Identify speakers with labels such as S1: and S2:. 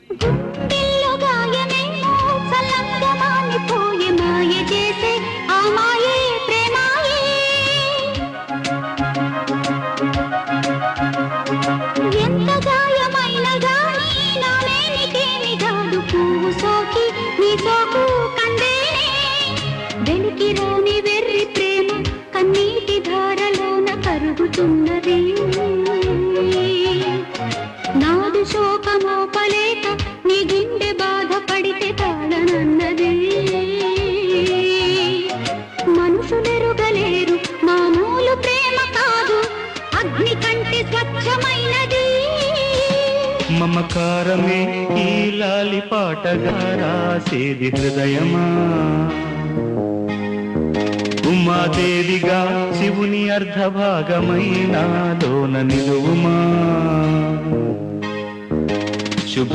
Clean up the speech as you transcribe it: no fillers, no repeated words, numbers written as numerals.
S1: గుండెల్లో గాయమేమో చల్లంగా మానిపోయే మాయ చేసే ఆ మాయే ప్రేమాయే. ఎంత గాయమైన గానీ నా మేనికేమి కాదు పువ్వు సోకి నీ సోకు కందేనే. వెలికి రాని వెర్రి ప్రేమ కన్నీటి ధారలోన కరుగుతున్నది. నాదు శోకమోపలేక నీ గుండె బాధపడితే తాళనన్నది. మనుషులెరుగలేరు మామూలు ప్రేమ కాదు అగ్ని కంటే స్వచ్ఛమైనది.
S2: మమకారమే ఈ లాలి పాటగా రాసేది హృదయమా. ఉమాదేవిగా శివుని అర్ధభాగమైన లోన నిలువుమా. శుభ